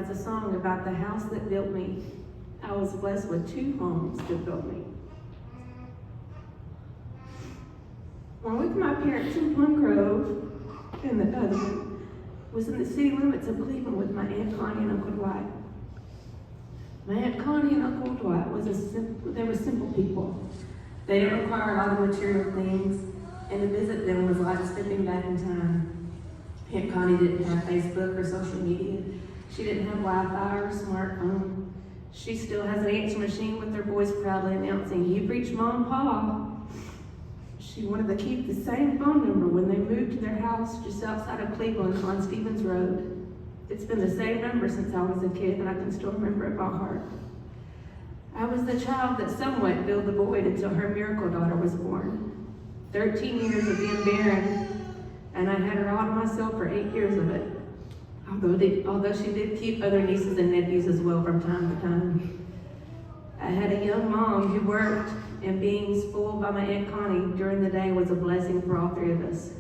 has a song about the house that built me. I was blessed with 2 homes that built me. One with my parents in Plum Grove, and the other one was in the city limits of Cleveland with my Aunt Connie and Uncle Dwight. My Aunt Connie and Uncle Dwight they were simple people. They didn't require a lot of material things, and to visit them was like stepping back in time. Aunt Connie didn't have Facebook or social media. She didn't have Wi-Fi or a smartphone. She still has an answer machine with her voice proudly announcing, "You've reached Mom, Pa." She wanted to keep the same phone number when they moved to their house just outside of Cleveland on Stevens Road. It's been the same number since I was a kid, and I can still remember it by heart. I was the child that somewhat filled the void until her miracle daughter was born. 13 years of being barren, and I had her all to myself for 8 years of it. Although she did keep other nieces and nephews as well from time to time. I had a young mom who worked, and being spoiled by my Aunt Connie during the day was a blessing for all 3 of us.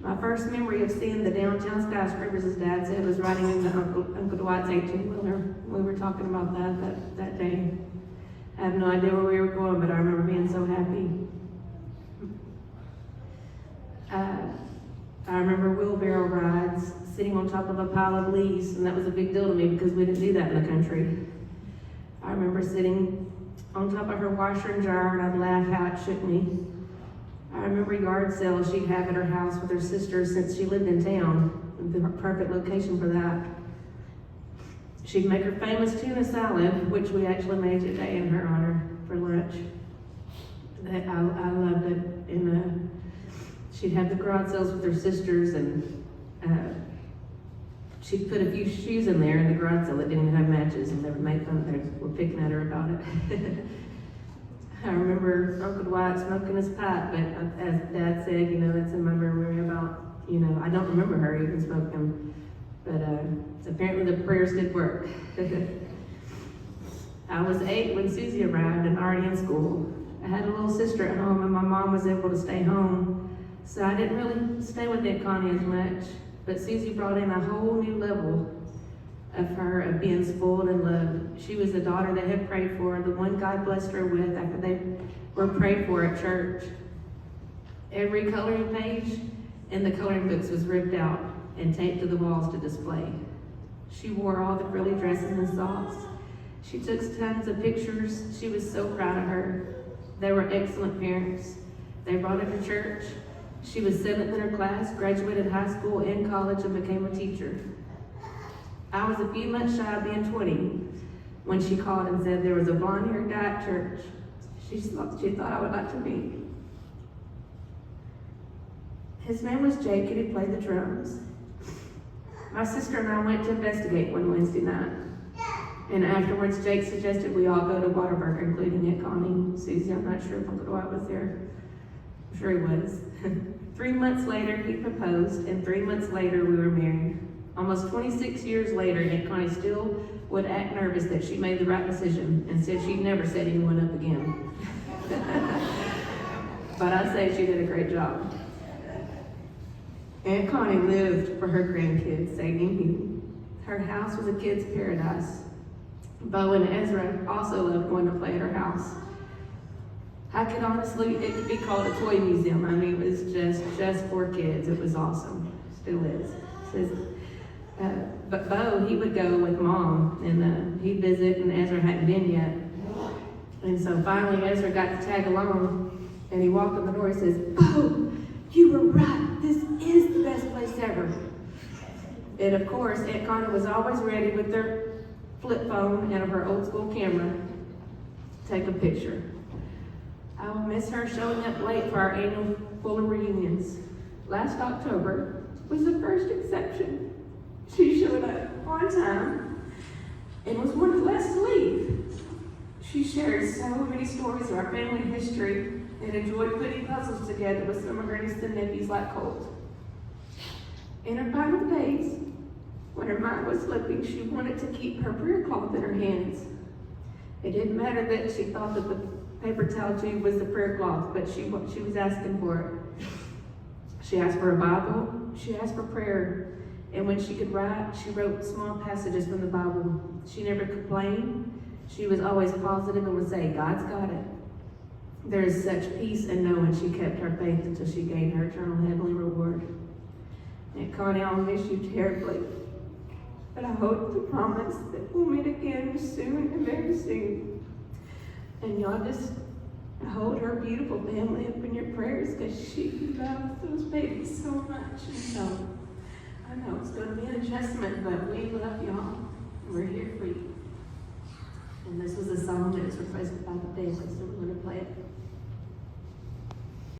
My first memory of seeing the downtown skyscrapers, as Dad said, was riding into Uncle Dwight's 18-wheeler. We were talking about that day. I have no idea where we were going, but I remember being so happy. I remember wheelbarrow rides, sitting on top of a pile of leaves, and that was a big deal to me because we didn't do that in the country. I remember sitting on top of her washer and dryer, and I'd laugh how it shook me. I remember yard sales she'd have at her house with her sister since she lived in town, the perfect location for that. She'd make her famous tuna salad, which we actually made today in her honor for lunch. I loved it. And she'd have the garage sales with her sisters, and she'd put a few shoes in there in the garage sale that didn't even have matches, and they would make fun. They were picking at her about it. I remember Uncle Dwight smoking his pipe, but as Dad said, that's in my memory about, I don't remember her even smoking, but apparently the prayers did work. I was 8 when Susie arrived and already in school. I had a little sister at home, and my mom was able to stay home, so I didn't really stay with Aunt Connie as much, but Susie brought in a whole new level of her, of being spoiled and loved. She was the daughter they had prayed for, the one God blessed her with after they were prayed for at church. Every coloring page in the coloring books was ripped out and taped to the walls to display. She wore all the frilly dresses and socks. She took tons of pictures. She was so proud of her. They were excellent parents. They brought her to church. She was 7th in her class, graduated high school and college, and became a teacher. I was a few months shy of being 20 when she called and said there was a blonde-haired guy at church she thought I would like to meet. His name was Jake, and he played the drums. My sister and I went to investigate one Wednesday night, and afterwards Jake suggested we all go to Whataburger, including Aunt Connie, Susie. I'm not sure if Uncle Dwight was there. I'm sure he was. 3 months later, he proposed, and 3 months later, we were married. Almost 26 years later, Aunt Connie still would act nervous that she made the right decision and said she'd never set anyone up again. But I say she did a great job. Aunt Connie lived for her grandkids, saving me. Her house was a kid's paradise. Bo and Ezra also loved going to play at her house. It could be called a toy museum. I mean, it was just for kids. It was awesome. Still is. But Bo, he would go with Mom, and he'd visit, and Ezra hadn't been yet. And so finally Ezra got to tag along, and he walked in the door and says, "Bo, you were right. This is the best place ever." And of course, Aunt Connie was always ready with their flip phone and her old school camera to take a picture. I will miss her showing up late for our annual Fuller reunions. Last October was the first exception. She showed up on time and was one of the last to leave. She shared so many stories of our family history and enjoyed putting puzzles together with some of her nieces and nephews like Colt. In her final days, when her mind was slipping, she wanted to keep her prayer cloth in her hands. It didn't matter that she thought that the paper towel tube was the prayer cloth, but she was asking for it. She asked for a Bible, she asked for prayer, And when she could write, she wrote small passages from the Bible. She never complained. She was always positive and would say, God's got it. There is such peace in knowing she kept her faith until she gained her eternal heavenly reward. Aunt Connie, I'll miss you terribly. But I hope to promise that we'll meet again soon and very soon. And y'all just hold her beautiful family up in your prayers because she loves those babies so much. And so I know it's going to be an adjustment, but we love y'all. We're here for you. And this was a song that was requested by the family, so we're going to play it.